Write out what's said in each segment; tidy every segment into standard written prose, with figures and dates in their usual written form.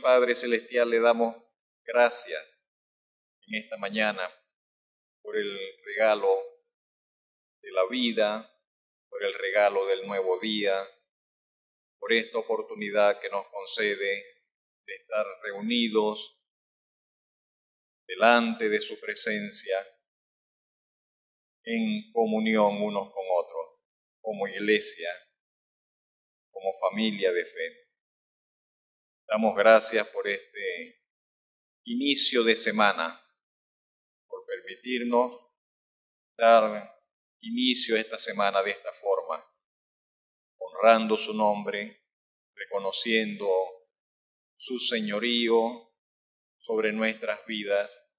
Padre Celestial, le damos gracias en esta mañana por el regalo de la vida, por el regalo del nuevo día, por esta oportunidad que nos concede de estar reunidos delante de su presencia en comunión unos con otros, como iglesia, como familia de fe. Damos gracias por este inicio de semana, por permitirnos dar inicio a esta semana de esta forma, honrando su nombre, reconociendo su señorío sobre nuestras vidas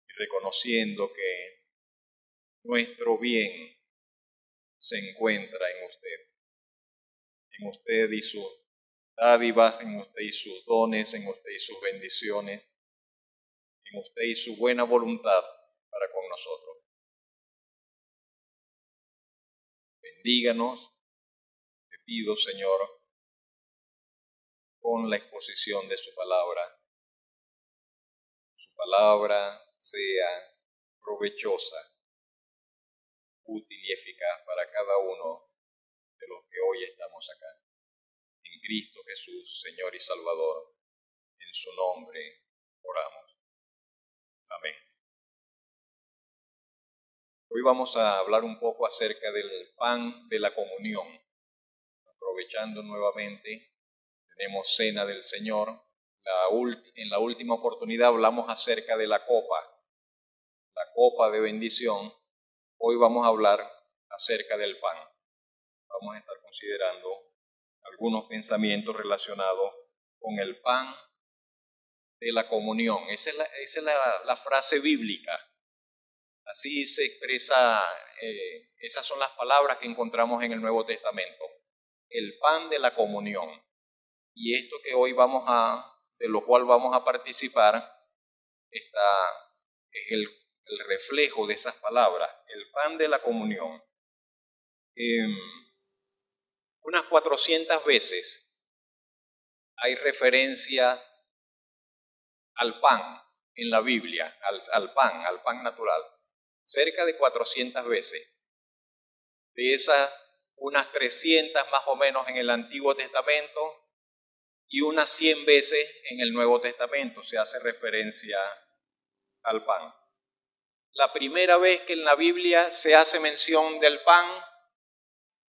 y reconociendo que nuestro bien se encuentra en usted y sus dádivas, en usted y sus dones, en usted y sus bendiciones, en usted y su buena voluntad para con nosotros. Bendíganos, te pido, Señor, con la exposición de su palabra. Su palabra sea provechosa, útil y eficaz para cada uno de los que hoy estamos acá. En Cristo Jesús, Señor y Salvador, en su nombre oramos. Amén. Hoy vamos a hablar un poco acerca del pan de la comunión. Aprovechando nuevamente, tenemos cena del Señor. En la última oportunidad hablamos acerca de la copa de bendición. Hoy vamos a hablar acerca del pan. Vamos a estar considerando algunos pensamientos relacionados con el pan de la comunión. Esa es la frase bíblica. Así se expresa, esas son las palabras que encontramos en el Nuevo Testamento. El pan de la comunión. Y esto que hoy de lo cual vamos a participar, es el reflejo de esas palabras. El pan de la comunión. Unas 400 veces hay referencias al pan en la Biblia, al pan natural. Cerca de 400 veces. De esas, unas 300 más o menos en el Antiguo Testamento y unas 100 veces en el Nuevo Testamento se hace referencia al pan. La primera vez que en la Biblia se hace mención del pan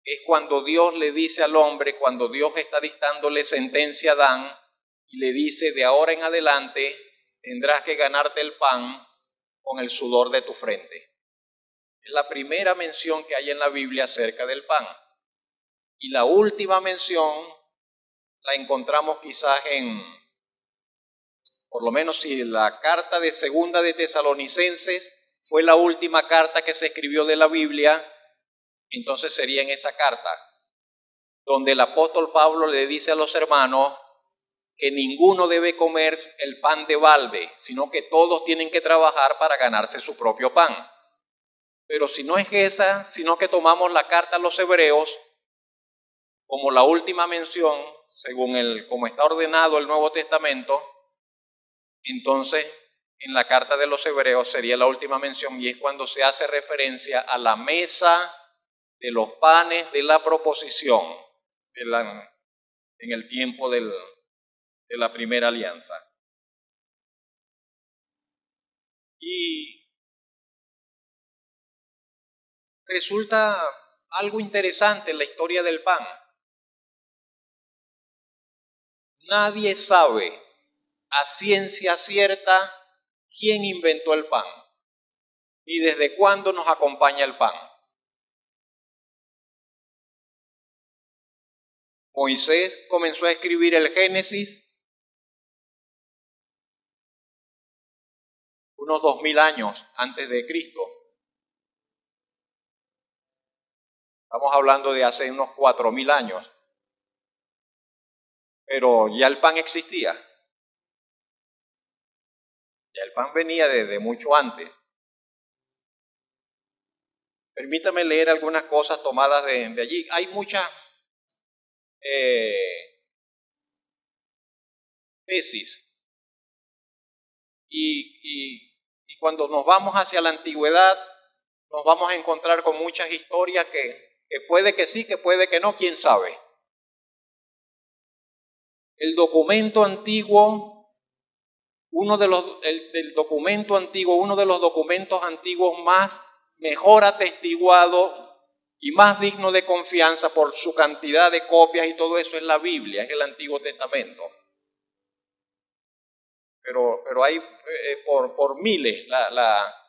es cuando Dios le dice al hombre, cuando Dios está dictándole sentencia a Adán y le dice: de ahora en adelante tendrás que ganarte el pan con el sudor de tu frente. Es la primera mención que hay en la Biblia acerca del pan. Y la última mención la encontramos quizás por lo menos si la carta de Segunda de Tesalonicenses fue la última carta que se escribió de la Biblia, entonces sería en esa carta, donde el apóstol Pablo le dice a los hermanos que ninguno debe comer el pan de balde, sino que todos tienen que trabajar para ganarse su propio pan. Pero si no es esa, sino que tomamos la carta a los hebreos como la última mención, según como está ordenado el Nuevo Testamento, entonces en la carta de los hebreos sería la última mención y es cuando se hace referencia a la mesa de los panes de la proposición en el tiempo de la primera alianza. Y resulta algo interesante en la historia del pan. Nadie sabe a ciencia cierta quién inventó el pan y desde cuándo nos acompaña el pan. Moisés comenzó a escribir el Génesis unos 2000 años antes de Cristo. Estamos hablando de hace unos 4000 años. Pero ya el pan existía. Ya el pan venía desde mucho antes. Permítame leer algunas cosas tomadas de allí. Hay muchas tesis. Y cuando nos vamos hacia la antigüedad, nos vamos a encontrar con muchas historias que puede que sí, que puede que no, quién sabe. El documento antiguo, uno de los documentos antiguos mejor atestiguado y más digno de confianza por su cantidad de copias y todo eso es la Biblia, es el Antiguo Testamento. Pero hay por miles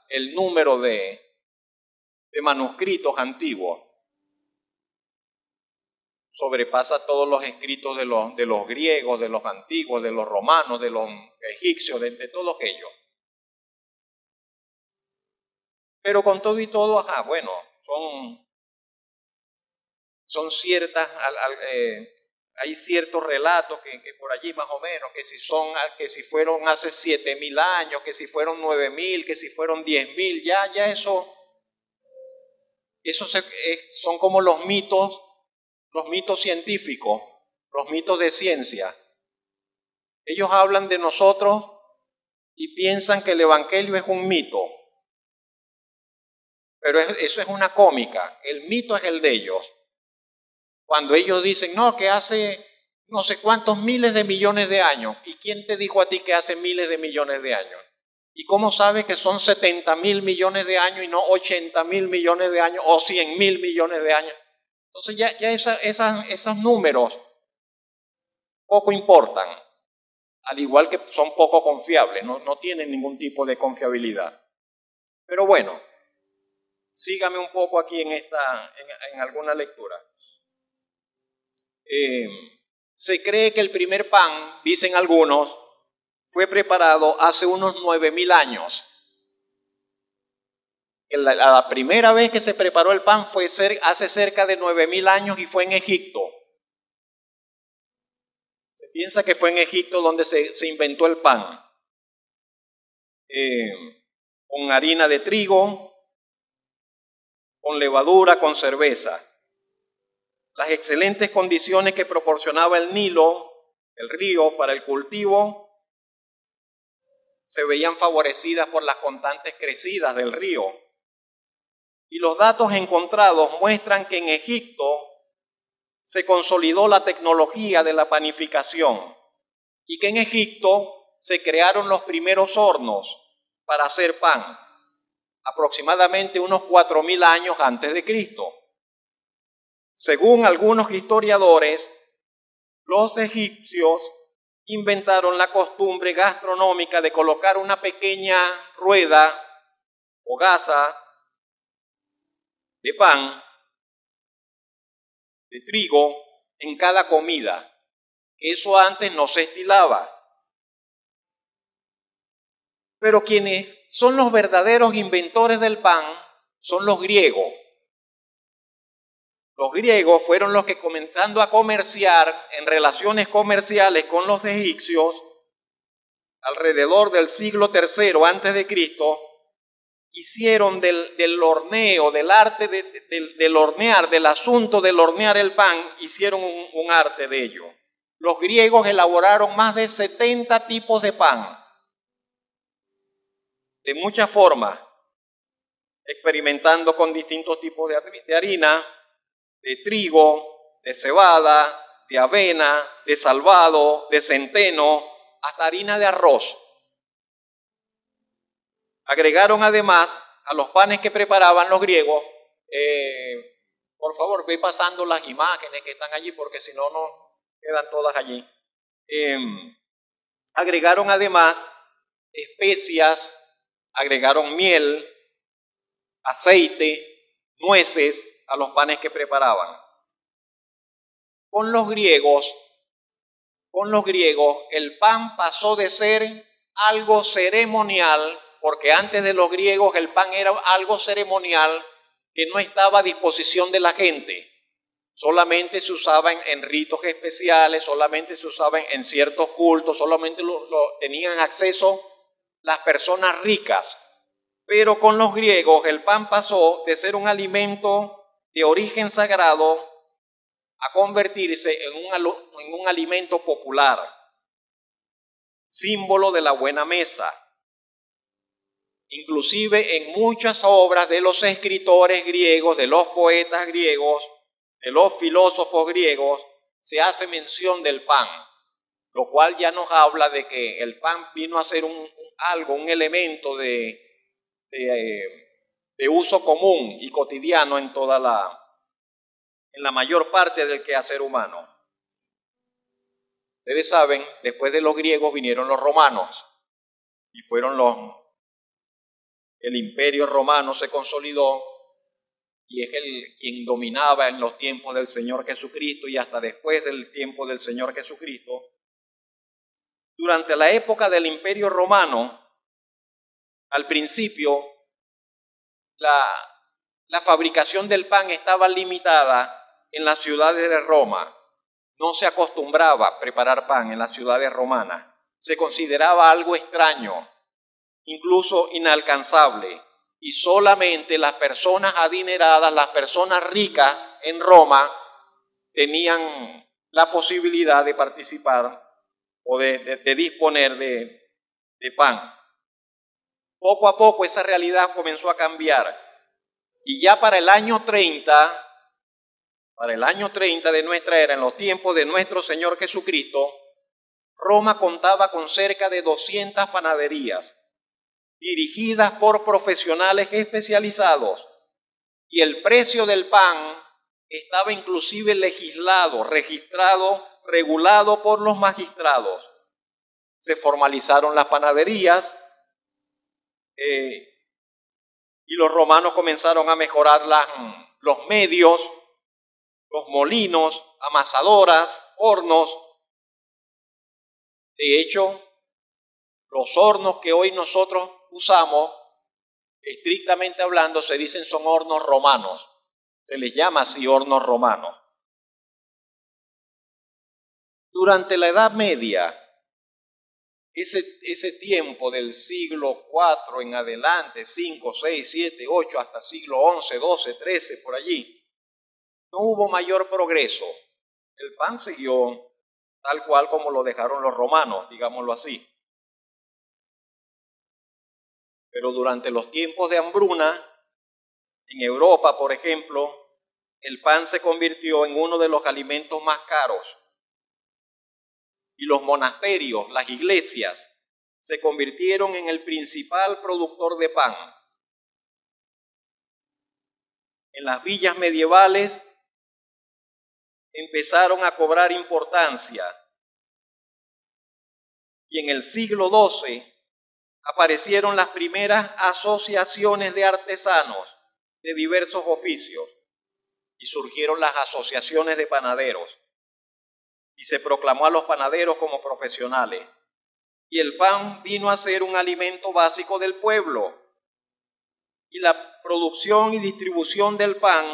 el número de manuscritos antiguos. Sobrepasa todos los escritos de los griegos, de los antiguos, de los romanos, de los egipcios, de todos ellos. Pero con todo y todo, bueno, son ciertas, hay ciertos relatos que por allí más o menos, que si fueron hace 7.000 años, que si fueron 9.000, que si fueron 10.000, ya eso son como los mitos científicos, los mitos de ciencia. Ellos hablan de nosotros y piensan que el Evangelio es un mito. Pero eso es una cómica, el mito es el de ellos. Cuando ellos dicen, no, que hace no sé cuántos miles de millones de años. ¿Y quién te dijo a ti que hace miles de millones de años? ¿Y cómo sabes que son 70.000 millones de años y no 80.000 millones de años o 100.000 millones de años? Entonces ya esos números poco importan, al igual que son poco confiables, no tienen ningún tipo de confiabilidad. Pero bueno, sígame un poco aquí en alguna lectura. Se cree que el primer pan, dicen algunos, fue preparado hace unos 9.000 años. La primera vez que se preparó el pan fue hace cerca de 9.000 años y fue en Egipto. Se piensa que fue en Egipto donde se inventó el pan. Con harina de trigo, con levadura, con cerveza. Las excelentes condiciones que proporcionaba el Nilo, el río, para el cultivo, se veían favorecidas por las constantes crecidas del río. Y los datos encontrados muestran que en Egipto se consolidó la tecnología de la panificación y que en Egipto se crearon los primeros hornos para hacer pan, aproximadamente unos 4.000 años antes de Cristo. Según algunos historiadores, los egipcios inventaron la costumbre gastronómica de colocar una pequeña rueda o gasa de pan, de trigo, en cada comida. Eso antes no se estilaba. Pero quienes son los verdaderos inventores del pan son los griegos. Los griegos fueron los que, comenzando a comerciar en relaciones comerciales con los egipcios, alrededor del siglo III antes de Cristo, hicieron del horneo, del arte del hornear, del asunto del hornear el pan, hicieron un arte de ello. Los griegos elaboraron más de 70 tipos de pan, de muchas formas, experimentando con distintos tipos de harina, de trigo, de cebada, de avena, de salvado, de centeno, hasta harina de arroz. Agregaron además a los panes que preparaban los griegos, por favor, ve pasando las imágenes que están allí porque si no, no quedan todas allí. Agregaron además especias, agregaron miel, aceite, nueces a los panes que preparaban. Con los griegos, el pan pasó de ser algo ceremonial, porque antes de los griegos el pan era algo ceremonial que no estaba a disposición de la gente. Solamente se usaba en ritos especiales, solamente se usaba en ciertos cultos, solamente tenían acceso las personas ricas. Pero con los griegos el pan pasó de ser un alimento de origen sagrado a convertirse en un alimento popular. símbolo de la buena mesa. Inclusive en muchas obras de los escritores griegos, de los poetas griegos, de los filósofos griegos, se hace mención del pan, lo cual ya nos habla de que el pan vino a ser un elemento de uso común y cotidiano en la mayor parte del quehacer humano. Ustedes saben, después de los griegos vinieron los romanos y el imperio romano se consolidó y es quien dominaba en los tiempos del Señor Jesucristo y hasta después del tiempo del Señor Jesucristo. Durante la época del imperio romano, al principio, la fabricación del pan estaba limitada en las ciudades de Roma. No se acostumbraba a preparar pan en las ciudades romanas. Se consideraba algo extraño, incluso inalcanzable. Y solamente las personas adineradas, las personas ricas en Roma, tenían la posibilidad de participar o de disponer de pan. Poco a poco esa realidad comenzó a cambiar. Y ya para el año 30 de nuestra era, en los tiempos de nuestro Señor Jesucristo, Roma contaba con cerca de 200 panaderías, dirigidas por profesionales especializados, y el precio del pan estaba inclusive legislado, registrado, regulado por los magistrados. Se formalizaron las panaderías y los romanos comenzaron a mejorar los medios, los molinos, amasadoras, hornos. De hecho, los hornos que hoy nosotros usamos, estrictamente hablando, se dicen son hornos romanos. Se les llama así hornos romanos. Durante la Edad Media, ese tiempo del siglo IV en adelante, 5, 6, 7, 8, hasta siglo XI, XII, XIII, por allí, no hubo mayor progreso. El pan siguió tal cual como lo dejaron los romanos, digámoslo así. Pero durante los tiempos de hambruna, en Europa, por ejemplo, el pan se convirtió en uno de los alimentos más caros. Y los monasterios, las iglesias, se convirtieron en el principal productor de pan. En las villas medievales empezaron a cobrar importancia. Y en el siglo XII aparecieron las primeras asociaciones de artesanos de diversos oficios y surgieron las asociaciones de panaderos y se proclamó a los panaderos como profesionales. Y el pan vino a ser un alimento básico del pueblo y la producción y distribución del pan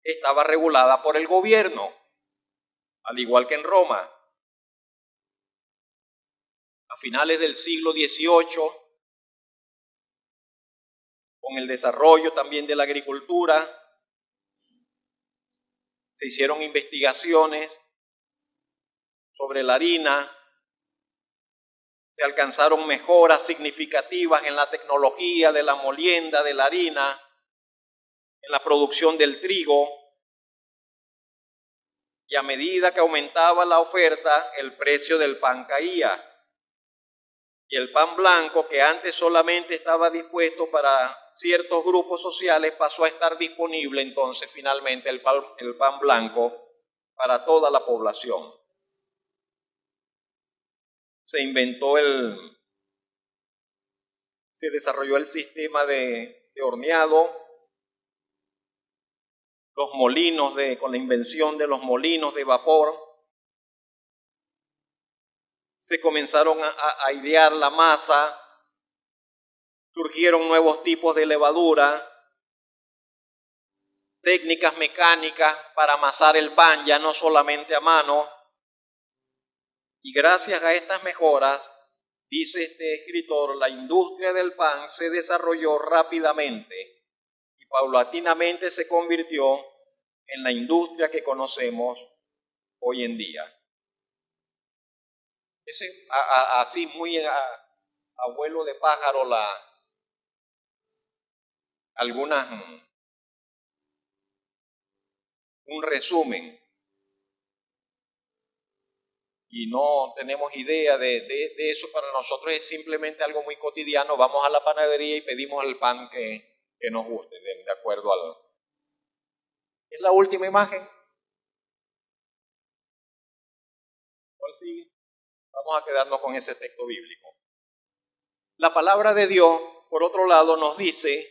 estaba regulada por el gobierno, al igual que en Roma. A finales del siglo XVIII, con el desarrollo también de la agricultura, se hicieron investigaciones sobre la harina, se alcanzaron mejoras significativas en la tecnología de la molienda de la harina, en la producción del trigo, y a medida que aumentaba la oferta, el precio del pan caía. Y el pan blanco, que antes solamente estaba dispuesto para ciertos grupos sociales, pasó a estar disponible entonces finalmente el pan blanco para toda la población. Se desarrolló el sistema de horneado, los molinos con la invención de los molinos de vapor. Se comenzaron a airear la masa, surgieron nuevos tipos de levadura, técnicas mecánicas para amasar el pan, ya no solamente a mano. Y gracias a estas mejoras, dice este escritor, la industria del pan se desarrolló rápidamente y paulatinamente se convirtió en la industria que conocemos hoy en día. Ese, así muy a vuelo de pájaro, algunas, un resumen. Y no tenemos idea de eso. Para nosotros es simplemente algo muy cotidiano. Vamos a la panadería y pedimos el pan que nos guste, de acuerdo al... ¿Es la última imagen? ¿Cuál sigue? Vamos a quedarnos con ese texto bíblico. La palabra de Dios, por otro lado, nos dice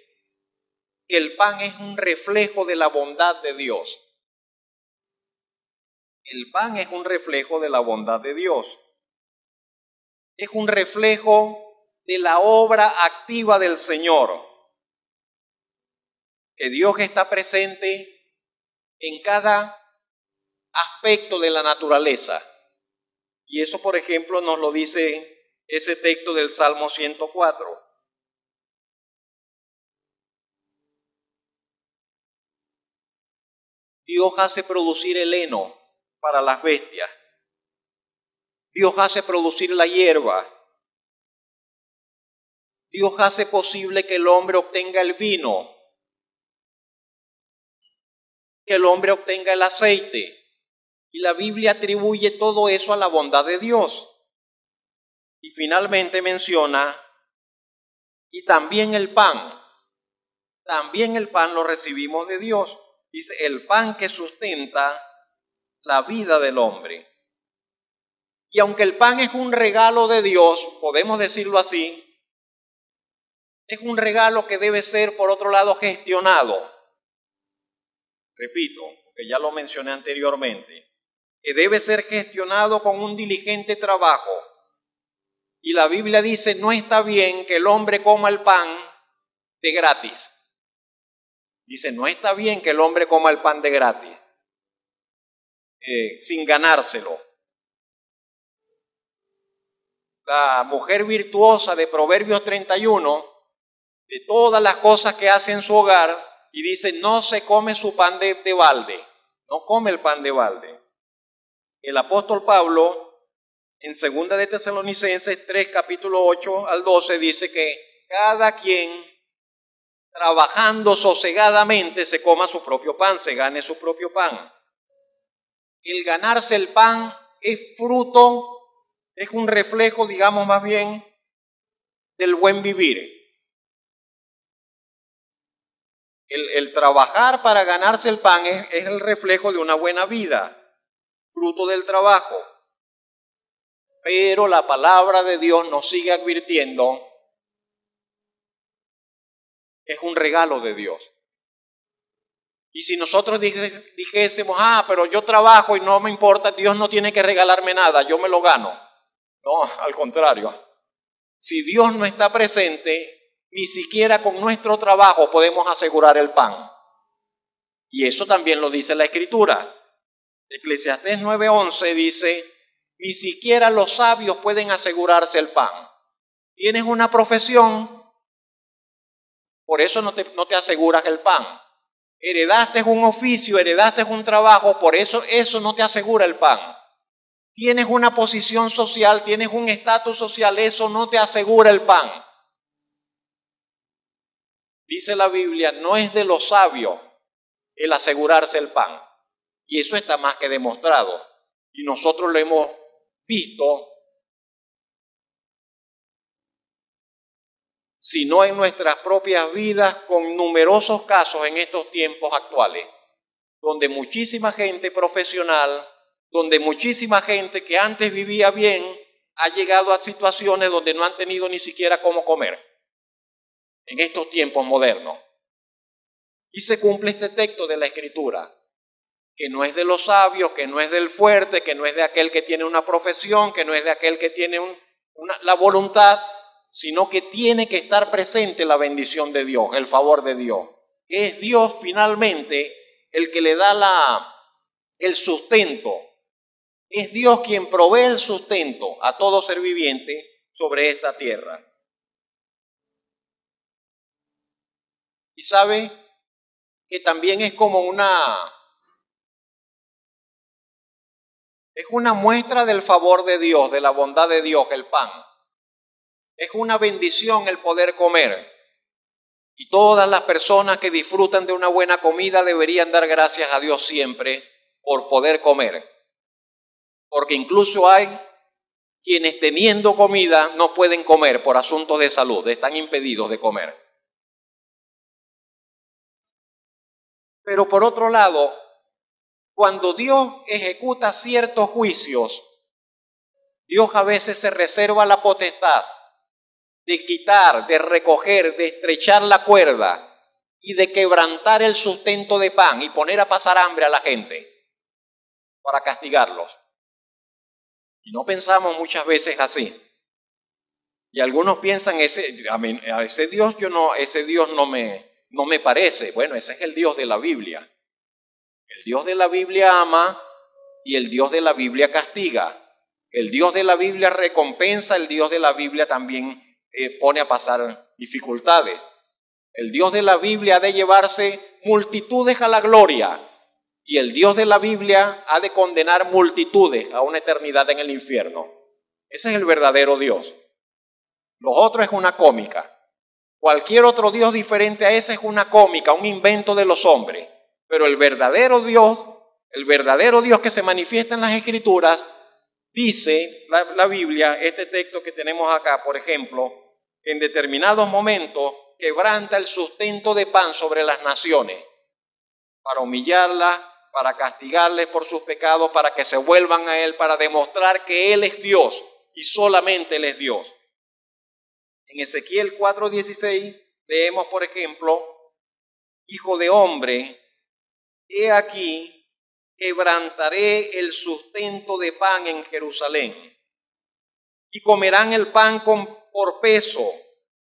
que el pan es un reflejo de la bondad de Dios. El pan es un reflejo de la bondad de Dios. Es un reflejo de la obra activa del Señor. Que Dios está presente en cada aspecto de la naturaleza. Y eso, por ejemplo, nos lo dice ese texto del Salmo 104. Dios hace producir el heno para las bestias. Dios hace producir la hierba. Dios hace posible que el hombre obtenga el vino, que el hombre obtenga el aceite. Y la Biblia atribuye todo eso a la bondad de Dios. Y finalmente menciona, y también el pan. También el pan lo recibimos de Dios. Dice, el pan que sustenta la vida del hombre. Y aunque el pan es un regalo de Dios, podemos decirlo así, es un regalo que debe ser, por otro lado, gestionado. Repito, porque ya lo mencioné anteriormente, que debe ser gestionado con un diligente trabajo. Y la Biblia dice, no está bien que el hombre coma el pan de gratis. Dice, no está bien que el hombre coma el pan de gratis, sin ganárselo. La mujer virtuosa de Proverbios 31, de todas las cosas que hace en su hogar, y dice, no se come su pan de balde, no come el pan de balde. El apóstol Pablo, en 2 de Tesalonicenses 3, capítulo 8 al 12, dice que cada quien, trabajando sosegadamente, se coma su propio pan, se gane su propio pan. El ganarse el pan es fruto, es un reflejo, digamos más bien, del buen vivir. El trabajar para ganarse el pan es el reflejo de una buena vida, fruto del trabajo. Pero la palabra de Dios nos sigue advirtiendo, es un regalo de Dios. Y si nosotros dijésemos, pero yo trabajo y no me importa, Dios no tiene que regalarme nada, yo me lo gano. No, al contrario. Si Dios no está presente, ni siquiera con nuestro trabajo podemos asegurar el pan. Y eso también lo dice la Escritura. Eclesiastés 9:11 dice, ni siquiera los sabios pueden asegurarse el pan. Tienes una profesión, por eso no te aseguras el pan. Heredaste un oficio, heredaste un trabajo, por eso no te asegura el pan. Tienes una posición social, tienes un estatus social, eso no te asegura el pan. Dice la Biblia, no es de los sabios el asegurarse el pan. Y eso está más que demostrado. Y nosotros lo hemos visto, sino en nuestras propias vidas, con numerosos casos en estos tiempos actuales, donde muchísima gente profesional, donde muchísima gente que antes vivía bien, ha llegado a situaciones donde no han tenido ni siquiera cómo comer, en estos tiempos modernos. Y se cumple este texto de la Escritura, que no es de los sabios, que no es del fuerte, que no es de aquel que tiene una profesión, que no es de aquel que tiene la voluntad, sino que tiene que estar presente la bendición de Dios, el favor de Dios. Es Dios finalmente el que le da el sustento. Es Dios quien provee el sustento a todo ser viviente sobre esta tierra. Y sabe que también es como Es una muestra del favor de Dios, de la bondad de Dios, el pan. Es una bendición el poder comer. Y todas las personas que disfrutan de una buena comida deberían dar gracias a Dios siempre por poder comer. Porque incluso hay quienes teniendo comida no pueden comer por asuntos de salud, están impedidos de comer. Pero por otro lado, cuando Dios ejecuta ciertos juicios, Dios a veces se reserva la potestad de quitar, de recoger, de estrechar la cuerda y de quebrantar el sustento de pan y poner a pasar hambre a la gente para castigarlos. Y no pensamos muchas veces así. Y algunos piensan, a ese Dios no me parece. Bueno, ese es el Dios de la Biblia. El Dios de la Biblia ama y el Dios de la Biblia castiga. El Dios de la Biblia recompensa, el Dios de la Biblia también pone a pasar dificultades. El Dios de la Biblia ha de llevarse multitudes a la gloria y el Dios de la Biblia ha de condenar multitudes a una eternidad en el infierno. Ese es el verdadero Dios. Los otros es una cómica. Cualquier otro Dios diferente a ese es una cómica, un invento de los hombres. Pero el verdadero Dios que se manifiesta en las Escrituras, dice la Biblia, este texto que tenemos acá, por ejemplo, en determinados momentos quebranta el sustento de pan sobre las naciones para humillarlas, para castigarles por sus pecados, para que se vuelvan a Él, para demostrar que Él es Dios y solamente Él es Dios. En Ezequiel 4:16 leemos, por ejemplo, Hijo de hombre, he aquí, quebrantaré el sustento de pan en Jerusalén, y comerán el pan por peso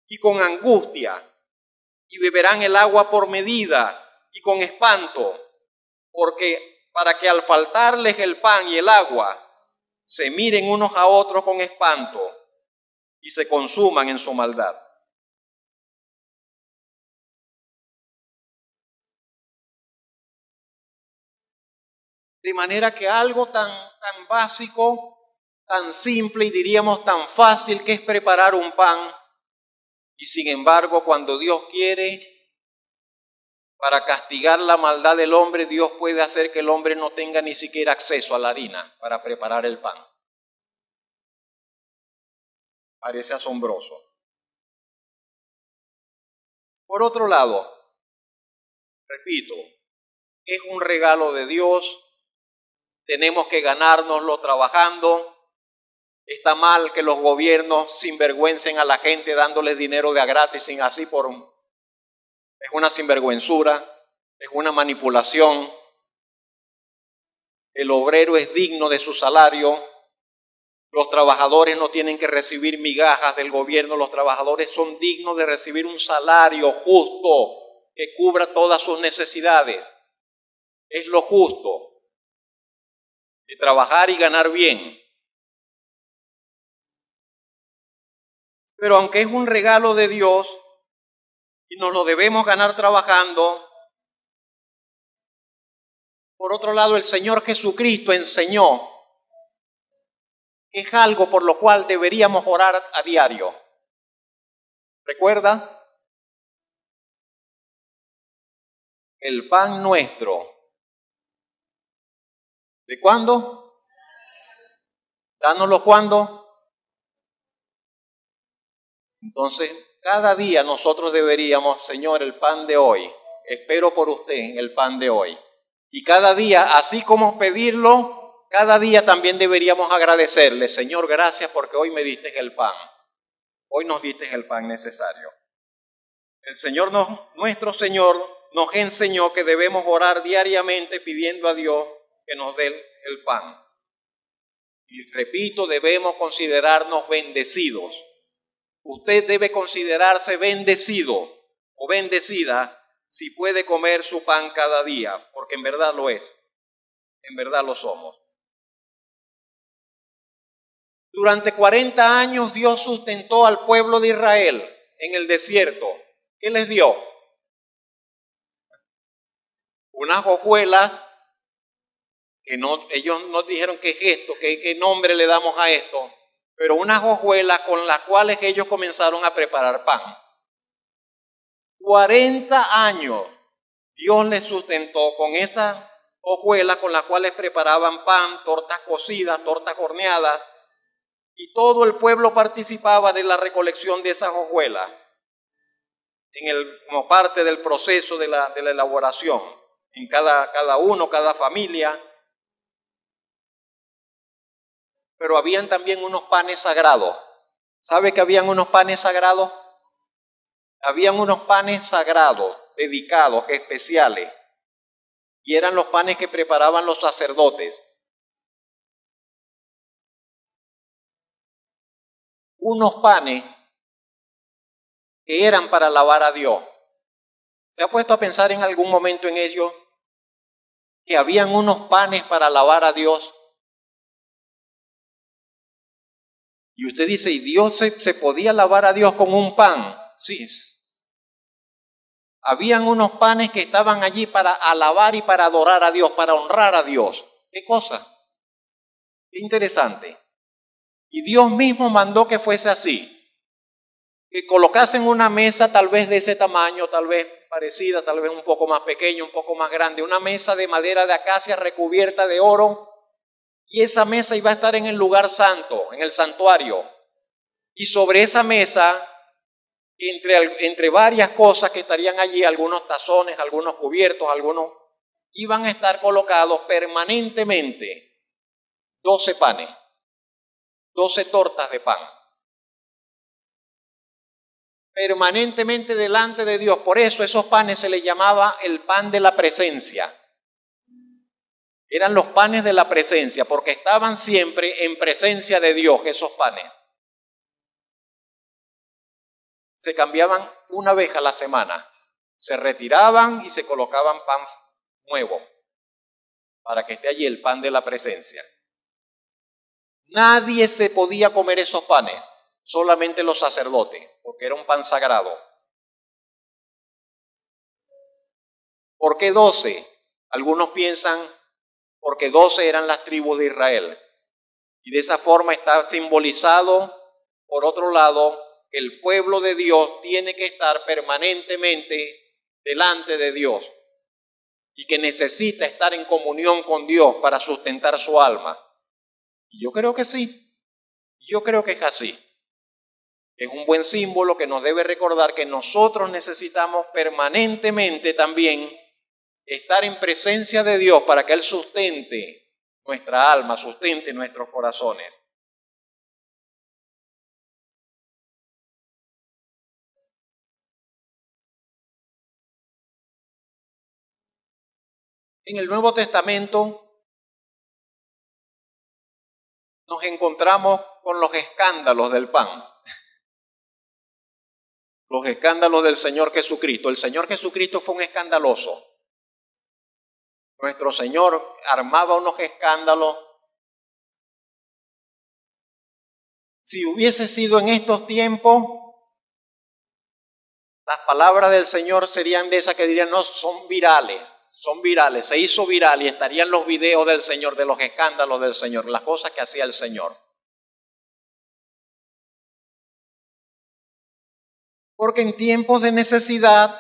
y con angustia, y beberán el agua por medida y con espanto, porque para que al faltarles el pan y el agua, se miren unos a otros con espanto y se consuman en su maldad. De manera que algo tan básico, tan simple y diríamos tan fácil que es preparar un pan, y sin embargo cuando Dios quiere, para castigar la maldad del hombre, Dios puede hacer que el hombre no tenga ni siquiera acceso a la harina para preparar el pan. Parece asombroso. Por otro lado, repito, es un regalo de Dios, tenemos que ganárnoslo trabajando. Está mal que los gobiernos sinvergüencen a la gente dándoles dinero de a gratis, sin así es una sinvergüenzura, es una manipulación. El obrero es digno de su salario. Los trabajadores no tienen que recibir migajas del gobierno, los trabajadores son dignos de recibir un salario justo que cubra todas sus necesidades. Es lo justo, de trabajar y ganar bien. Pero aunque es un regalo de Dios y nos lo debemos ganar trabajando, por otro lado el Señor Jesucristo enseñó que es algo por lo cual deberíamos orar a diario. ¿Recuerda? El pan nuestro. ¿De cuándo? Dánoslo cuándo. Entonces, cada día nosotros deberíamos, Señor, el pan de hoy, espero por usted el pan de hoy. Y cada día, así como pedirlo, cada día también deberíamos agradecerle, Señor, gracias porque hoy me diste el pan. Hoy nos diste el pan necesario. El Señor, nuestro Señor, nos enseñó que debemos orar diariamente pidiendo a Dios que nos dé el pan. Y repito, debemos considerarnos bendecidos. Usted debe considerarse bendecido o bendecida si puede comer su pan cada día, porque en verdad lo es, en verdad lo somos. Durante 40 años Dios sustentó al pueblo de Israel en el desierto. ¿Qué les dio? Unas hojuelas que no, ellos no dijeron qué es esto, qué nombre le damos a esto, pero unas hojuelas con las cuales ellos comenzaron a preparar pan. 40 años Dios les sustentó con esas hojuelas con las cuales preparaban pan, tortas cocidas, tortas horneadas, y todo el pueblo participaba de la recolección de esas hojuelas como parte del proceso de la elaboración, en cada familia. Pero habían también unos panes sagrados. ¿Sabe que habían unos panes sagrados? Habían unos panes sagrados, dedicados, especiales, y eran los panes que preparaban los sacerdotes. Unos panes que eran para alabar a Dios. ¿Se ha puesto a pensar en algún momento en ello? Que habían unos panes para alabar a Dios. Y usted dice, ¿y Dios se podía alabar a Dios con un pan? Sí. Habían unos panes que estaban allí para alabar y para adorar a Dios, para honrar a Dios. ¿Qué cosa? Qué interesante. Y Dios mismo mandó que fuese así. Que colocasen una mesa tal vez de ese tamaño, tal vez parecida, tal vez un poco más pequeña, un poco más grande. Una mesa de madera de acacia recubierta de oro. Y esa mesa iba a estar en el lugar santo, en el santuario. Y sobre esa mesa, entre varias cosas que estarían allí, algunos tazones, algunos cubiertos, iban a estar colocados permanentemente 12 panes, 12 tortas de pan. Permanentemente delante de Dios. Por eso esos panes se les llamaba el pan de la presencia. Eran los panes de la presencia, porque estaban siempre en presencia de Dios esos panes. Se cambiaban una vez a la semana. Se retiraban y se colocaban pan nuevo, para que esté allí el pan de la presencia. Nadie se podía comer esos panes, solamente los sacerdotes, porque era un pan sagrado. ¿Por qué 12? Algunos piensan porque 12 eran las tribus de Israel. Y de esa forma está simbolizado, por otro lado, que el pueblo de Dios tiene que estar permanentemente delante de Dios y que necesita estar en comunión con Dios para sustentar su alma. Y yo creo que sí, yo creo que es así. Es un buen símbolo que nos debe recordar que nosotros necesitamos permanentemente también estar en presencia de Dios para que Él sustente nuestra alma, sustente nuestros corazones. En el Nuevo Testamento nos encontramos con los escándalos del pan. Los escándalos del Señor Jesucristo. El Señor Jesucristo fue un escandaloso. Nuestro Señor armaba unos escándalos. Si hubiese sido en estos tiempos, las palabras del Señor serían de esas que dirían, no, son virales, se hizo viral y estarían los videos del Señor, de los escándalos del Señor, las cosas que hacía el Señor. Porque en tiempos de necesidad,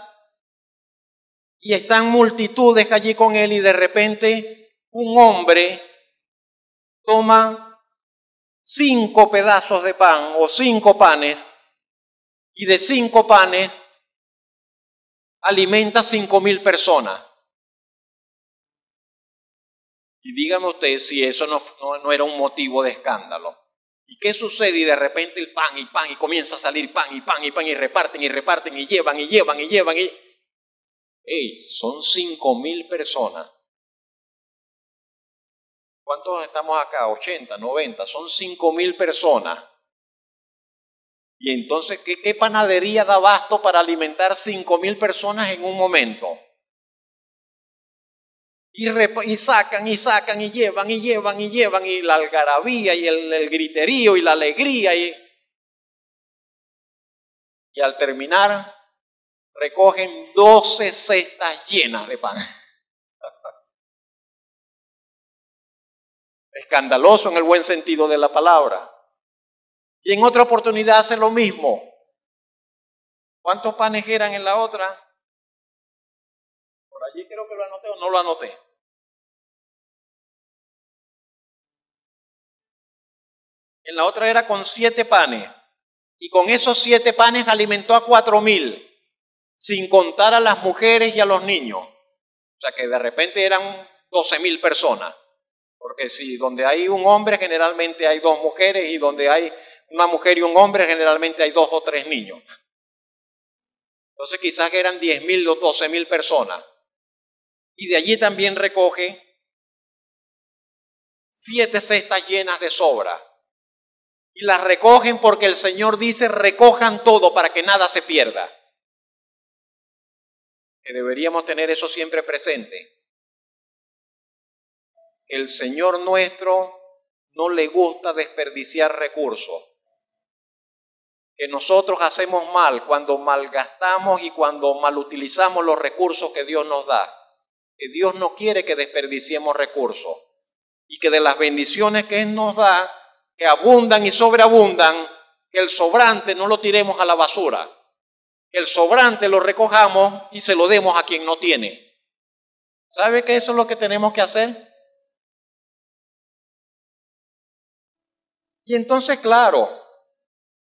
y están multitudes allí con Él, y de repente un hombre toma 5 pedazos de pan o 5 panes, y de 5 panes alimenta 5,000 personas. Y dígame usted si eso no era un motivo de escándalo. ¿Y qué sucede? Y de repente el pan, y comienza a salir pan, y reparten, y llevan. Son 5,000 personas. ¿Cuántos estamos acá? 80, 90, son 5,000 personas. Y entonces, ¿qué panadería da abasto para alimentar 5,000 personas en un momento? Y sacan, y llevan, y la algarabía, y el griterío, y la alegría, y al terminar, recogen 12 cestas llenas de pan. Escandaloso en el buen sentido de la palabra. Y en otra oportunidad hace lo mismo. ¿Cuántos panes eran en la otra? Por allí creo que lo anoté o no lo anoté. En la otra era con 7 panes. Y con esos 7 panes alimentó a 4,000, sin contar a las mujeres y a los niños. O sea que de repente eran 12,000 personas. Porque si donde hay un hombre generalmente hay 2 mujeres y donde hay una mujer y un hombre generalmente hay 2 o 3 niños. Entonces quizás eran 10,000 o 12,000 personas. Y de allí también recoge 7 cestas llenas de sobra. Y las recogen porque el Señor dice, recojan todo para que nada se pierda. Que deberíamos tener eso siempre presente. El Señor nuestro no le gusta desperdiciar recursos. Que nosotros hacemos mal cuando malgastamos y cuando malutilizamos los recursos que Dios nos da. Que Dios no quiere que desperdiciemos recursos. Y que de las bendiciones que Él nos da, que abundan y sobreabundan, que el sobrante no lo tiremos a la basura. Que el sobrante lo recojamos y se lo demos a quien no tiene. ¿Sabe que eso es lo que tenemos que hacer? Y entonces, claro,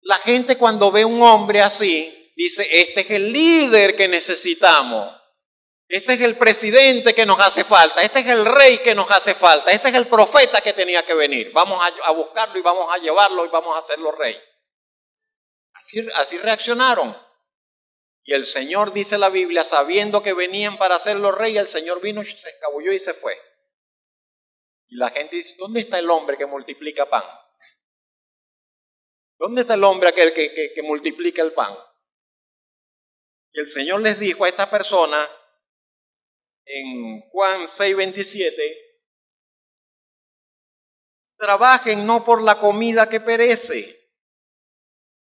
la gente cuando ve un hombre así, dice, este es el líder que necesitamos. Este es el presidente que nos hace falta. Este es el rey que nos hace falta. Este es el profeta que tenía que venir. Vamos a buscarlo y vamos a llevarlo y vamos a hacerlo rey. Así reaccionaron. Y el Señor, dice la Biblia, sabiendo que venían para hacerlo rey, el Señor vino y se escabulló y se fue. Y la gente dice, ¿dónde está el hombre que multiplica pan? ¿Dónde está el hombre aquel que multiplica el pan? Y el Señor les dijo a esta persona, en Juan 6:27, trabajen no por la comida que perece,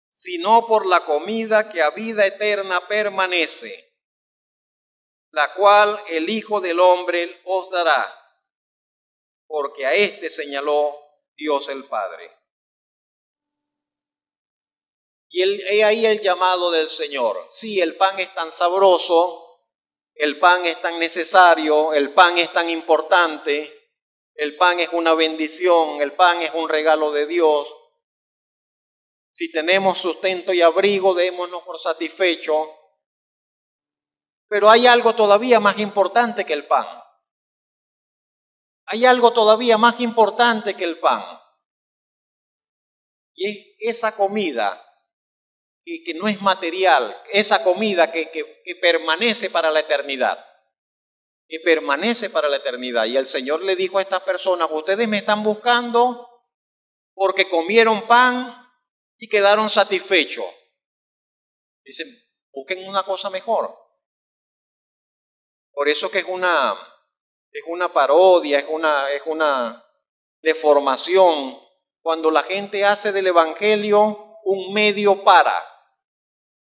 sino por la comida que a vida eterna permanece, la cual el Hijo del Hombre os dará, porque a éste señaló Dios el Padre. Y he ahí el llamado del Señor. Sí, el pan es tan sabroso, el pan es tan necesario, el pan es tan importante, el pan es una bendición, el pan es un regalo de Dios. Si tenemos sustento y abrigo, démonos por satisfechos. Pero hay algo todavía más importante que el pan. Hay algo todavía más importante que el pan. Y es esa comida que no es material, esa comida que permanece para la eternidad. Que permanece para la eternidad. Y el Señor le dijo a estas personas, ustedes me están buscando porque comieron pan y quedaron satisfechos. Dicen, busquen una cosa mejor. Por eso que es una parodia, es una deformación cuando la gente hace del evangelio un medio para.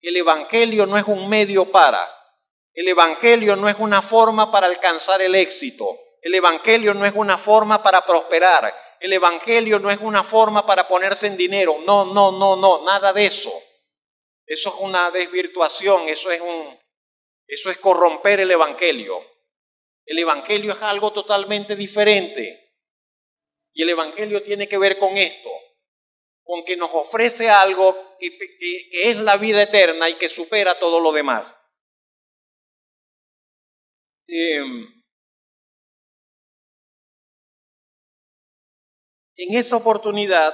El evangelio no es un medio para. El evangelio no es una forma para alcanzar el éxito. El evangelio no es una forma para prosperar. El evangelio no es una forma para ponerse en dinero. No, nada de eso. Eso es una desvirtuación, eso es corromper el evangelio. El evangelio es algo totalmente diferente. Y el evangelio tiene que ver con esto, con que nos ofrece algo que es la vida eterna y que supera todo lo demás. En esa oportunidad,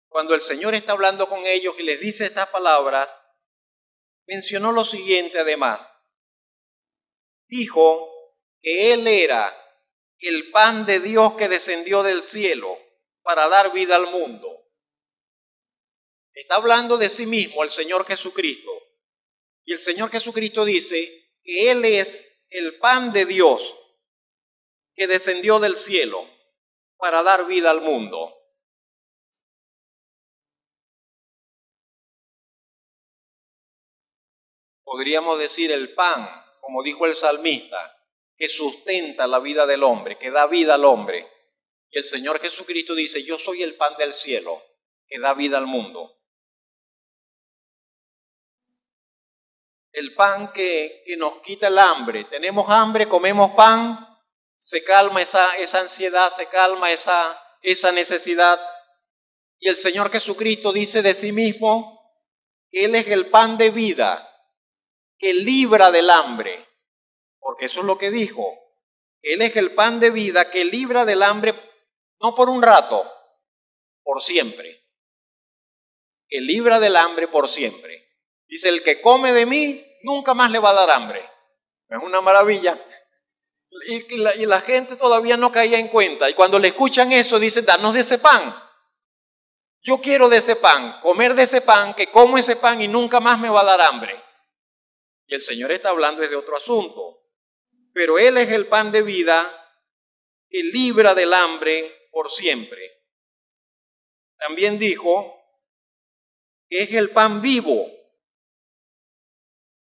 cuando el Señor está hablando con ellos y les dice estas palabras, mencionó lo siguiente además. Dijo que Él era el pan de Dios que descendió del cielo para dar vida al mundo. Está hablando de sí mismo el Señor Jesucristo. Y el Señor Jesucristo dice que Él es el pan de Dios que descendió del cielo para dar vida al mundo. Podríamos decir el pan, como dijo el salmista, que sustenta la vida del hombre, que da vida al hombre. Y el Señor Jesucristo dice, yo soy el pan del cielo que da vida al mundo. El pan que nos quita el hambre. Tenemos hambre, comemos pan, se calma esa ansiedad, se calma esa necesidad. Y el Señor Jesucristo dice de sí mismo que Él es el pan de vida, que libra del hambre. Porque eso es lo que dijo. Él es el pan de vida que libra del hambre, no por un rato, por siempre. Que libra del hambre por siempre. Dice, el que come de mí, nunca más le va a dar hambre. Es una maravilla. Y la gente todavía no caía en cuenta. Y cuando le escuchan eso, dicen, danos de ese pan. Yo quiero de ese pan, comer de ese pan, que como ese pan y nunca más me va a dar hambre. Y el Señor está hablando de otro asunto. Pero Él es el pan de vida que libra del hambre por siempre. También dijo que es el pan vivo,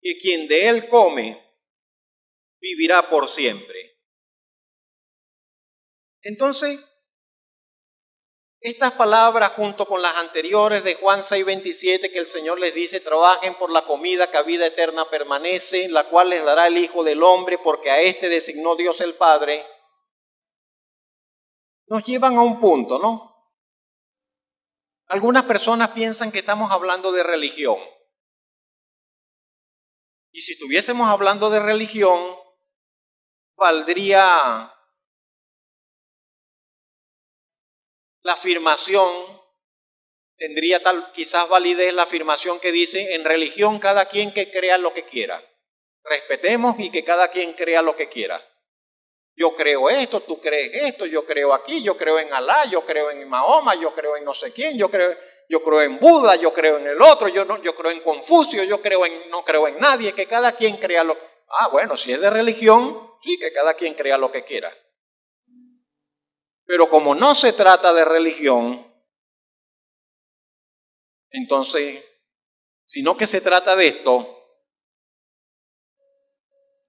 que quien de Él come vivirá por siempre. Entonces, estas palabras junto con las anteriores de Juan 6:27, que el Señor les dice, trabajen por la comida que a vida eterna permanece, la cual les dará el Hijo del Hombre, porque a este designó Dios el Padre, nos llevan a un punto, ¿no? Algunas personas piensan que estamos hablando de religión. Y si estuviésemos hablando de religión, valdría la afirmación, tendría quizás validez la afirmación que dice, en religión cada quien que crea lo que quiera. Respetemos y que cada quien crea lo que quiera. Yo creo esto, tú crees esto, yo creo aquí, yo creo en Alá, yo creo en Mahoma, yo creo en no sé quién, yo creo en Buda, yo creo en el otro, yo creo en Confucio, no creo en nadie, que cada quien crea lo... Ah, bueno, si es de religión, sí, que cada quien crea lo que quiera. Pero como no se trata de religión, entonces, sino que se trata de esto,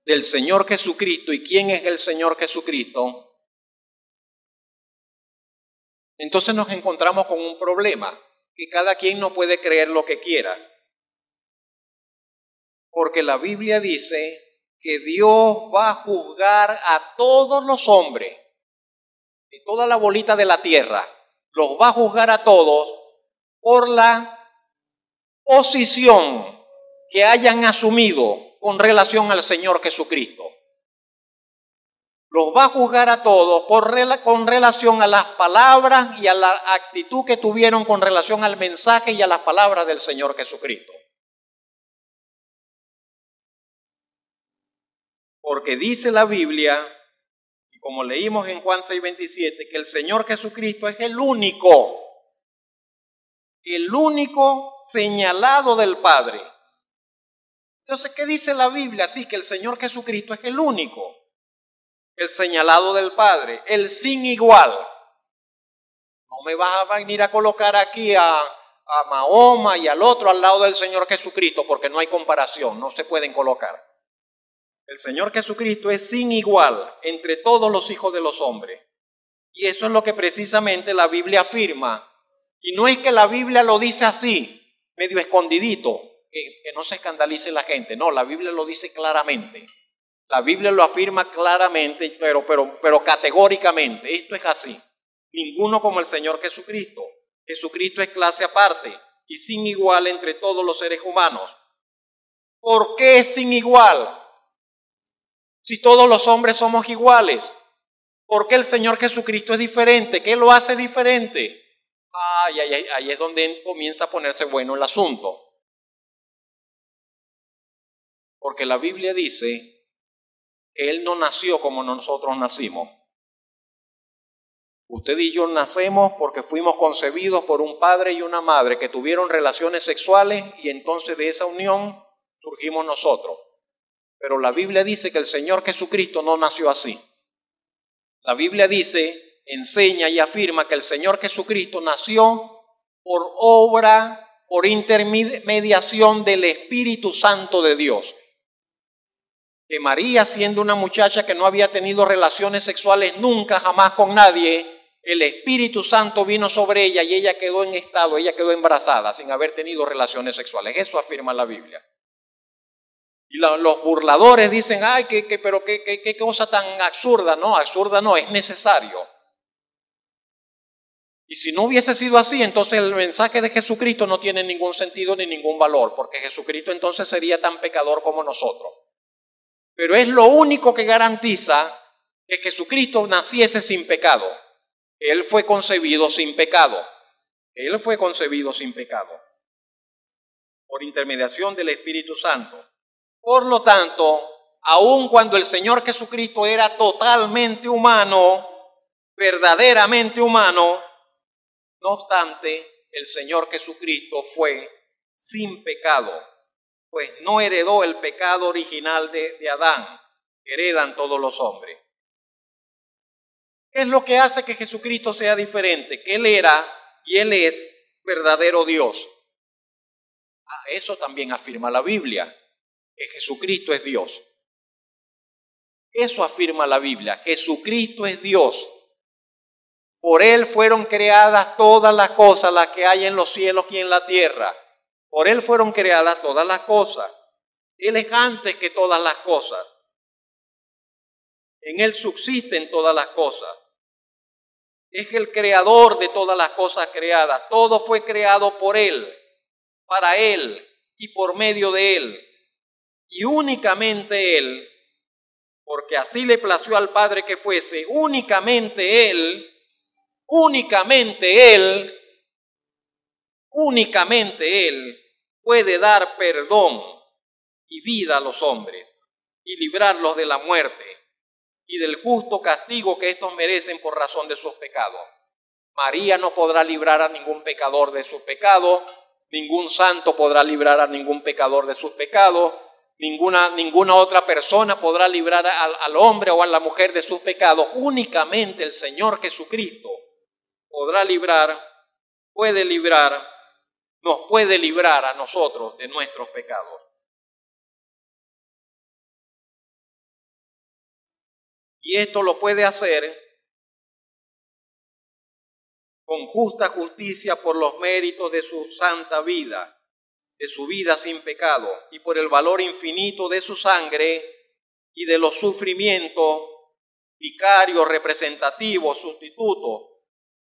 del Señor Jesucristo. ¿Y quién es el Señor Jesucristo? Entonces nos encontramos con un problema, que cada quien no puede creer lo que quiera. Porque la Biblia dice que Dios va a juzgar a todos los hombres, de toda la bolita de la tierra, los va a juzgar a todos por la posición que hayan asumido con relación al Señor Jesucristo. Los va a juzgar a todos con relación a las palabras y a la actitud que tuvieron con relación al mensaje y a las palabras del Señor Jesucristo. Porque dice la Biblia, y como leímos en Juan 6:27, que el Señor Jesucristo es el único señalado del Padre. Entonces, ¿qué dice la Biblia? Sí, que el Señor Jesucristo es el único, el señalado del Padre, el sin igual. No me vas a venir a colocar aquí a Mahoma y al otro al lado del Señor Jesucristo, porque no hay comparación, no se pueden colocar. El Señor Jesucristo es sin igual entre todos los hijos de los hombres. Y eso es lo que precisamente la Biblia afirma. Y no es que la Biblia lo dice así, medio escondidito, que no se escandalice la gente. No, la Biblia lo dice claramente. La Biblia lo afirma claramente, pero categóricamente. Esto es así. Ninguno como el Señor Jesucristo. Jesucristo es clase aparte y sin igual entre todos los seres humanos. ¿Por qué es sin igual? Si todos los hombres somos iguales. ¿Por qué el Señor Jesucristo es diferente? ¿Qué lo hace diferente? Ahí es donde comienza a ponerse bueno el asunto. Porque la Biblia dice que Él no nació como nosotros nacimos. Usted y yo nacemos porque fuimos concebidos por un padre y una madre que tuvieron relaciones sexuales y entonces de esa unión surgimos nosotros. Pero la Biblia dice que el Señor Jesucristo no nació así. La Biblia dice, enseña y afirma que el Señor Jesucristo nació por obra, por intermediación del Espíritu Santo de Dios. Que María, siendo una muchacha que no había tenido relaciones sexuales nunca, jamás con nadie, el Espíritu Santo vino sobre ella y ella quedó ella quedó embarazada sin haber tenido relaciones sexuales. Eso afirma la Biblia. Y los burladores dicen, ay, pero qué cosa tan absurda. No, absurda no, es necesario. Y si no hubiese sido así, entonces el mensaje de Jesucristo no tiene ningún sentido ni ningún valor, porque Jesucristo entonces sería tan pecador como nosotros. Pero es lo único que garantiza que Jesucristo naciese sin pecado. Él fue concebido sin pecado. Él fue concebido sin pecado, por intermediación del Espíritu Santo. Por lo tanto, aun cuando el Señor Jesucristo era totalmente humano, verdaderamente humano, no obstante, el Señor Jesucristo fue sin pecado, pues no heredó el pecado original de Adán, que heredan todos los hombres. ¿Qué es lo que hace que Jesucristo sea diferente? Que Él era y Él es verdadero Dios. Eso también afirma la Biblia, que Jesucristo es Dios. Eso afirma la Biblia, Jesucristo es Dios. Por Él fueron creadas todas las cosas, las que hay en los cielos y en la tierra. Por Él fueron creadas todas las cosas. Él es antes que todas las cosas. En Él subsisten todas las cosas. Es el creador de todas las cosas creadas. Todo fue creado por Él, para Él y por medio de Él. Y únicamente Él, porque así le plació al Padre que fuese, únicamente Él puede dar perdón y vida a los hombres y librarlos de la muerte y del justo castigo que estos merecen por razón de sus pecados. María no podrá librar a ningún pecador de sus pecados, ningún santo podrá librar a ningún pecador de sus pecados, ninguna otra persona podrá librar al hombre o a la mujer de sus pecados. Únicamente el Señor Jesucristo nos puede librar a nosotros de nuestros pecados. Y esto lo puede hacer con justa justicia por los méritos de su santa vida, de su vida sin pecado, y por el valor infinito de su sangre y de los sufrimientos vicarios, representativos, sustitutos,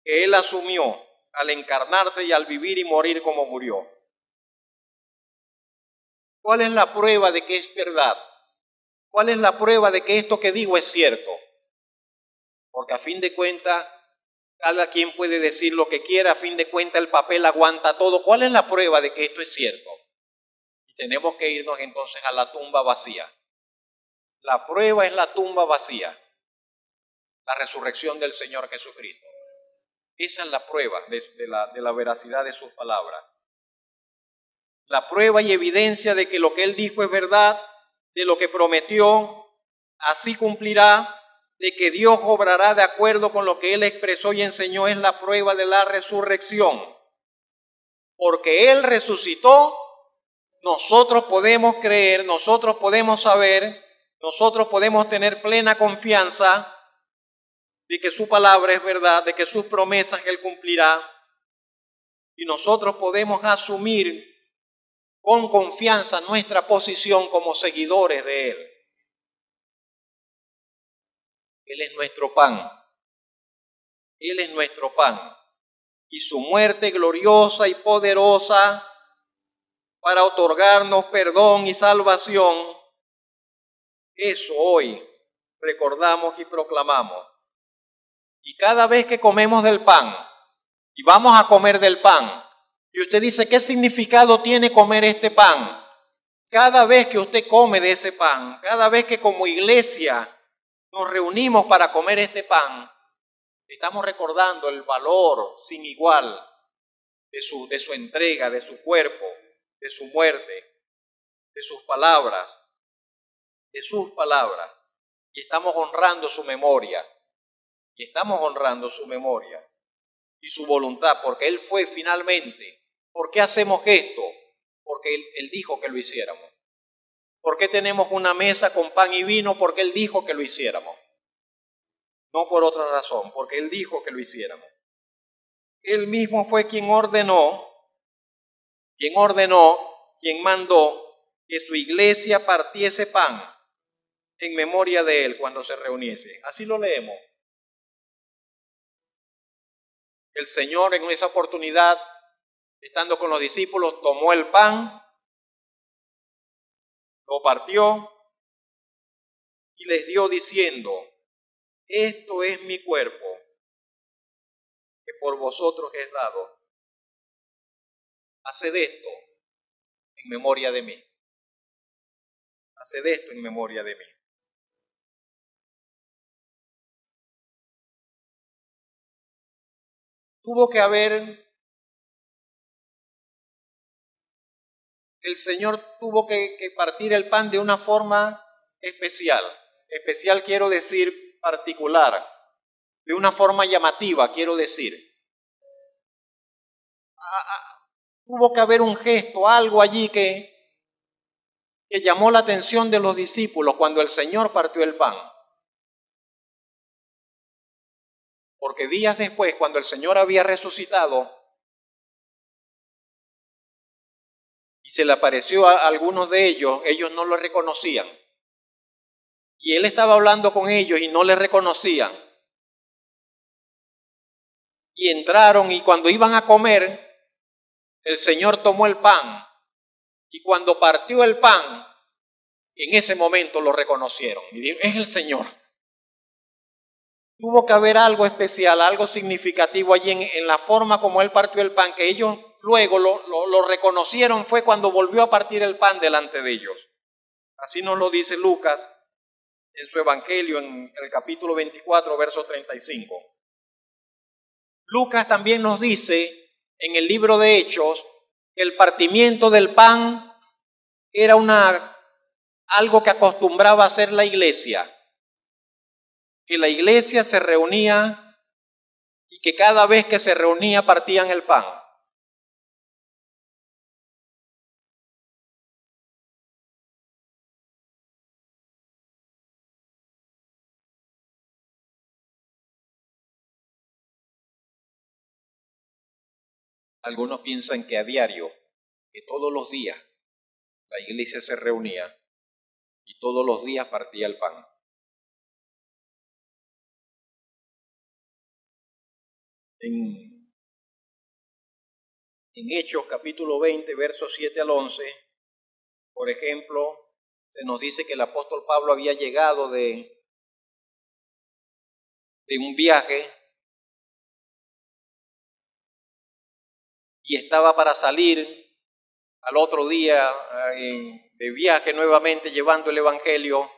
que Él asumió al encarnarse y al vivir y morir como murió. ¿Cuál es la prueba de que es verdad? ¿Cuál es la prueba de que esto que digo es cierto? Porque a fin de cuentas, cada quien puede decir lo que quiera, a fin de cuentas el papel aguanta todo. ¿Cuál es la prueba de que esto es cierto? Y tenemos que irnos entonces a la tumba vacía. La prueba es la tumba vacía, la resurrección del Señor Jesucristo. Esa es la prueba de la veracidad de sus palabras. La prueba y evidencia de que lo que Él dijo es verdad, de lo que prometió, así cumplirá, de que Dios obrará de acuerdo con lo que Él expresó y enseñó, es la prueba de la resurrección. Porque Él resucitó, nosotros podemos creer, nosotros podemos saber, nosotros podemos tener plena confianza de que su palabra es verdad, de que sus promesas Él cumplirá, y nosotros podemos asumir con confianza nuestra posición como seguidores de Él. Él es nuestro pan. Él es nuestro pan. Y su muerte gloriosa y poderosa para otorgarnos perdón y salvación, eso hoy recordamos y proclamamos. Y cada vez que comemos del pan, y vamos a comer del pan, y usted dice, ¿qué significado tiene comer este pan? Cada vez que usted come de ese pan, cada vez que como iglesia nos reunimos para comer este pan, estamos recordando el valor sin igual de su entrega, de su cuerpo, de su muerte, de sus palabras, y estamos honrando su memoria, y su voluntad, porque Él fue finalmente. ¿Por qué hacemos esto? Porque Él dijo que lo hiciéramos. ¿Por qué tenemos una mesa con pan y vino? Porque Él dijo que lo hiciéramos. no por otra razón, porque Él dijo que lo hiciéramos. Él mismo fue quien ordenó, quien mandó que su iglesia partiese pan en memoria de Él cuando se reuniese. Así lo leemos. El Señor en esa oportunidad, estando con los discípulos, tomó el pan, lo partió y les dio diciendo: esto es mi cuerpo, que por vosotros es dado. Haced esto en memoria de mí. Haced esto en memoria de mí. El Señor tuvo que partir el pan de una forma especial. Especial quiero decir particular, de una forma llamativa quiero decir. Tuvo que haber un gesto, algo allí que llamó la atención de los discípulos cuando el Señor partió el pan. Porque días después, cuando el Señor había resucitado y se le apareció a algunos de ellos, ellos no lo reconocían. Y Él estaba hablando con ellos y no le reconocían. Y entraron, y cuando iban a comer, el Señor tomó el pan. Y cuando partió el pan, en ese momento lo reconocieron. Y dijeron: es el Señor. Tuvo que haber algo especial, algo significativo allí en la forma como Él partió el pan, que ellos luego lo reconocieron fue cuando volvió a partir el pan delante de ellos. Así nos lo dice Lucas en su Evangelio, en el capítulo 24, verso 35. Lucas también nos dice en el libro de Hechos que el partimiento del pan era algo que acostumbraba a hacer la iglesia. Que la iglesia se reunía y que cada vez que se reunía partían el pan. Algunos piensan que a diario, que todos los días la iglesia se reunía y todos los días partía el pan. En Hechos capítulo 20, versos 7 al 11, por ejemplo, se nos dice que el apóstol Pablo había llegado de un viaje y estaba para salir al otro día de viaje nuevamente llevando el evangelio.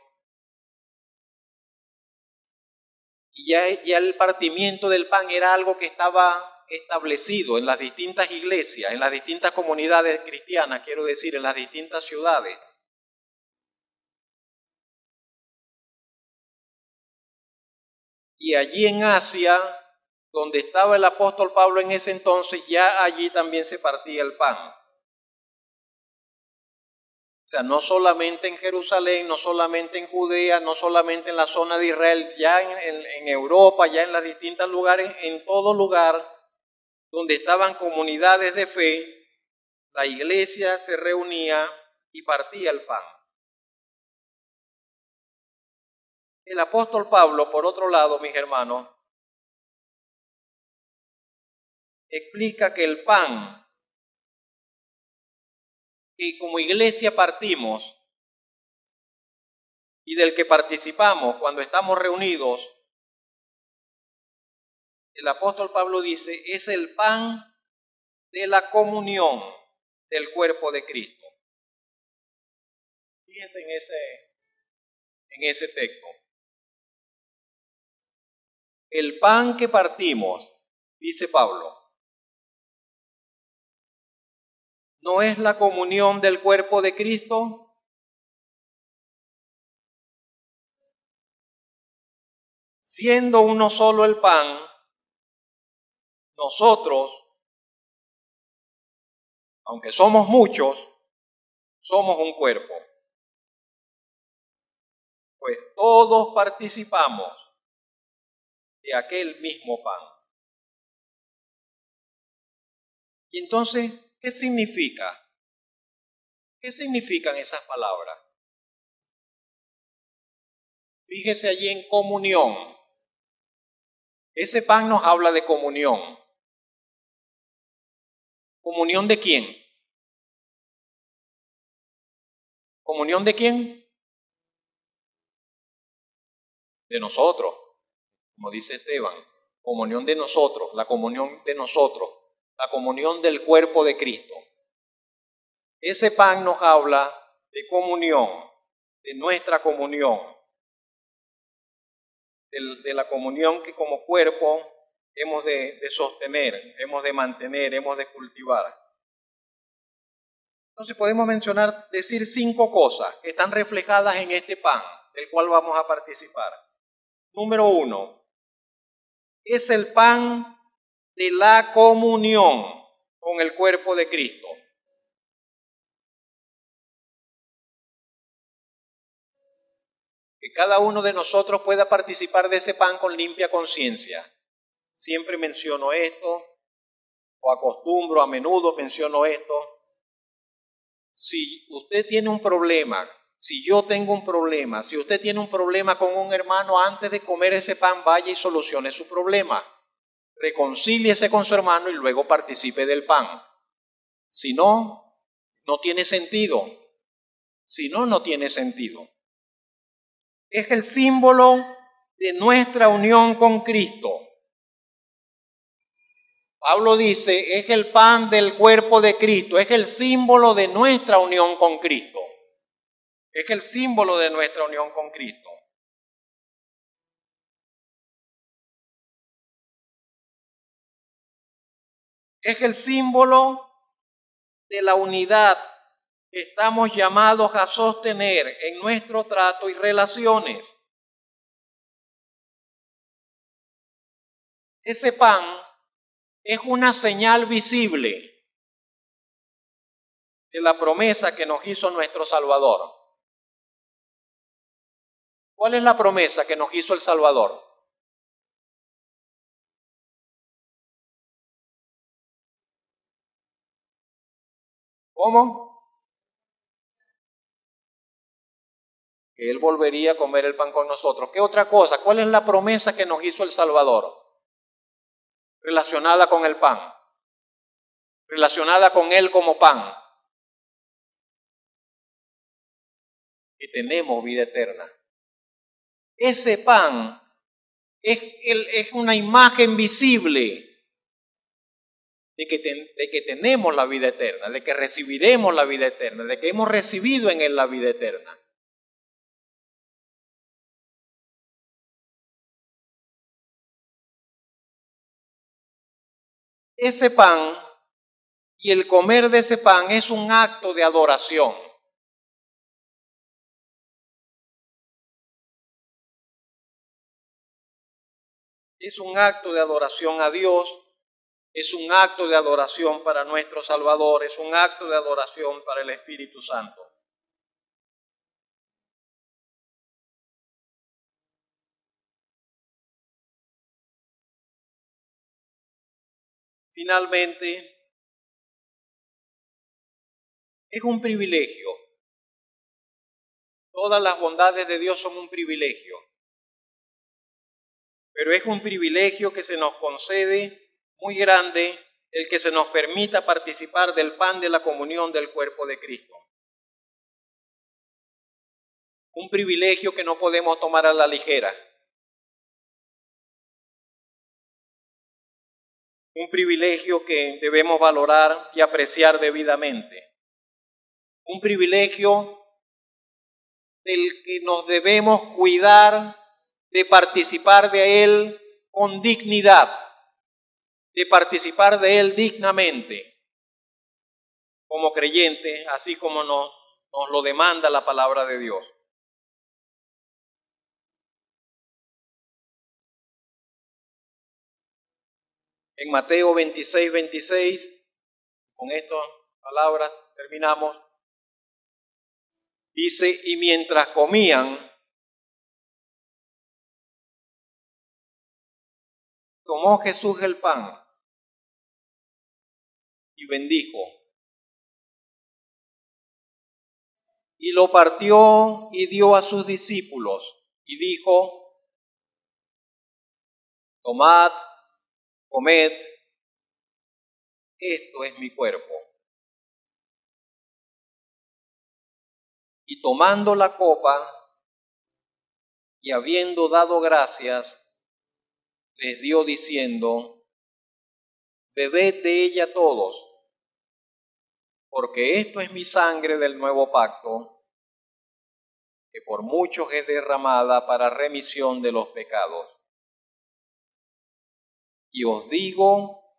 Y ya el partimiento del pan era algo que estaba establecido en las distintas iglesias, en las distintas comunidades cristianas, quiero decir, en las distintas ciudades. Y allí en Asia, donde estaba el apóstol Pablo en ese entonces, ya allí también se partía el pan. O sea, no solamente en Jerusalén, no solamente en Judea, no solamente en la zona de Israel, ya en Europa, ya en los distintos lugares, en todo lugar donde estaban comunidades de fe, la iglesia se reunía y partía el pan. El apóstol Pablo, por otro lado, mis hermanos, explica que el pan que como iglesia partimos y del que participamos cuando estamos reunidos, el apóstol Pablo dice, es el pan de la comunión del cuerpo de Cristo. Fíjense en ese texto. El pan que partimos, dice Pablo, ¿no es la comunión del cuerpo de Cristo? Siendo uno solo el pan, nosotros, aunque somos muchos, somos un cuerpo. Pues todos participamos de aquel mismo pan. Y entonces, ¿qué significa? ¿Qué significan esas palabras? Fíjese allí en comunión. Ese pan nos habla de comunión. ¿Comunión de quién? ¿Comunión de quién? De nosotros, como dice Esteban. Comunión de nosotros, la comunión de nosotros, la comunión del cuerpo de Cristo. Ese pan nos habla de comunión, de nuestra comunión, de la comunión que como cuerpo hemos de sostener, hemos de mantener, hemos de cultivar. Entonces podemos decir 5 cosas que están reflejadas en este pan, del cual vamos a participar. Número 1, es el pan de la comunión con el cuerpo de Cristo. Que cada uno de nosotros pueda participar de ese pan con limpia conciencia. Siempre menciono esto, o acostumbro, a menudo menciono esto. Si usted tiene un problema, si yo tengo un problema, si usted tiene un problema con un hermano, antes de comer ese pan, vaya y solucione su problema. Reconcíliese con su hermano y luego participe del pan. Si no, no tiene sentido. Si no, no tiene sentido. Es el símbolo de nuestra unión con Cristo. Pablo dice, es el pan del cuerpo de Cristo, es el símbolo de nuestra unión con Cristo. Es el símbolo de nuestra unión con Cristo. Es el símbolo de la unidad que estamos llamados a sostener en nuestro trato y relaciones. Ese pan es una señal visible de la promesa que nos hizo nuestro Salvador. ¿Cuál es la promesa que nos hizo el Salvador? ¿Cómo? Que Él volvería a comer el pan con nosotros. ¿Qué otra cosa? ¿Cuál es la promesa que nos hizo el Salvador? Relacionada con el pan. Relacionada con Él como pan. Que tenemos vida eterna. Ese pan es una imagen visible de que tenemos la vida eterna, de que recibiremos la vida eterna, de que hemos recibido en Él la vida eterna. Ese pan y el comer de ese pan es un acto de adoración. Es un acto de adoración a Dios, es un acto de adoración para nuestro Salvador, es un acto de adoración para el Espíritu Santo. Finalmente, es un privilegio. Todas las bondades de Dios son un privilegio. Pero es un privilegio que se nos concede muy grande el que se nos permita participar del pan de la comunión del cuerpo de Cristo. Un privilegio que no podemos tomar a la ligera. Un privilegio que debemos valorar y apreciar debidamente. Un privilegio del que nos debemos cuidar de participar de él con dignidad, de participar de él dignamente, como creyentes, así como nos lo demanda la palabra de Dios. En Mateo 26, con estas palabras terminamos, dice, y mientras comían, Tomó Jesús el pan y bendijo, y lo partió y dio a sus discípulos, y dijo: tomad, comed, esto es mi cuerpo. Y tomando la copa, y habiendo dado gracias, les dio diciendo: bebed de ella todos, porque esto es mi sangre del nuevo pacto, que por muchos es derramada para remisión de los pecados. Y os digo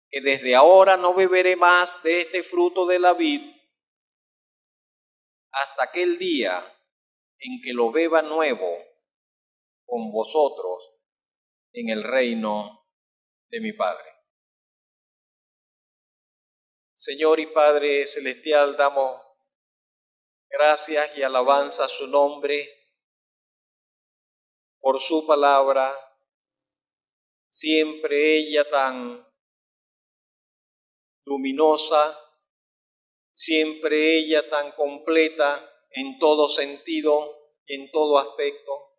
que desde ahora no beberé más de este fruto de la vid hasta aquel día en que lo beba nuevo con vosotros en el reino de mi Padre. Señor y Padre celestial, damos gracias y alabanza a su nombre por su palabra, siempre ella tan luminosa, siempre ella tan completa en todo sentido y en todo aspecto.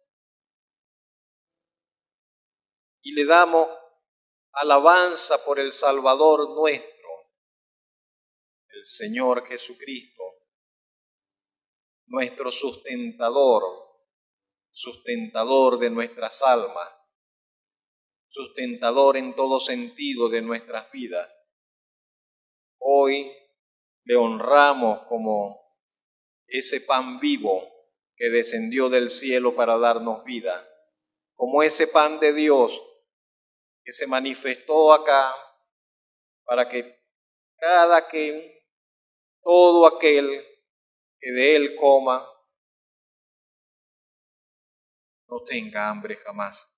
Y le damos alabanza por el Salvador nuestro, el Señor Jesucristo, nuestro sustentador de nuestras almas, sustentador en todo sentido de nuestras vidas. Hoy le honramos como ese pan vivo que descendió del cielo para darnos vida, como ese pan de Dios que se manifestó acá para que todo aquel que de él coma no tenga hambre jamás.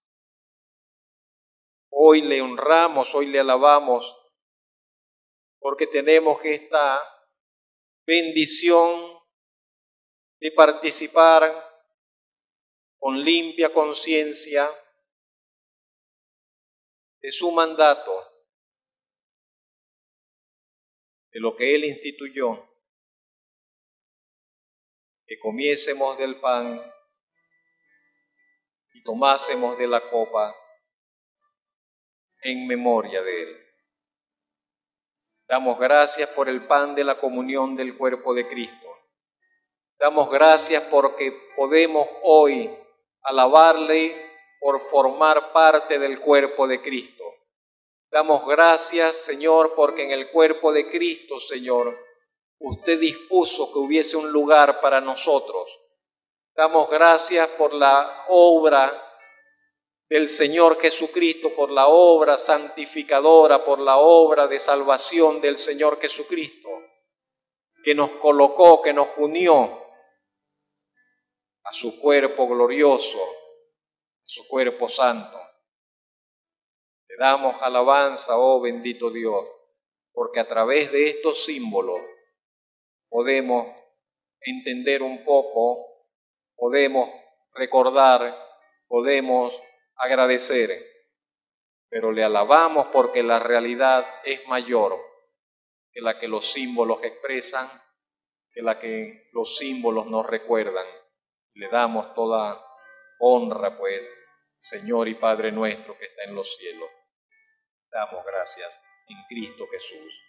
Hoy le honramos, hoy le alabamos, porque tenemos esta bendición de participar con limpia conciencia de su mandato, de lo que él instituyó, que comiésemos del pan y tomásemos de la copa en memoria de él. Damos gracias por el pan de la comunión del cuerpo de Cristo. Damos gracias porque podemos hoy alabarle por formar parte del cuerpo de Cristo. Damos gracias, Señor, porque en el cuerpo de Cristo, Señor, usted dispuso que hubiese un lugar para nosotros. Damos gracias por la obra del Señor Jesucristo, por la obra santificadora, por la obra de salvación del Señor Jesucristo, que nos colocó, que nos unió a su cuerpo glorioso, a su cuerpo santo. Te damos alabanza, oh bendito Dios, porque a través de estos símbolos podemos entender un poco, podemos recordar, podemos agradecer, pero le alabamos porque la realidad es mayor que la que los símbolos expresan, que la que los símbolos nos recuerdan. Le damos toda honra, pues, Señor y Padre nuestro que está en los cielos. Damos gracias en Cristo Jesús.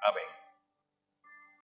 Amén.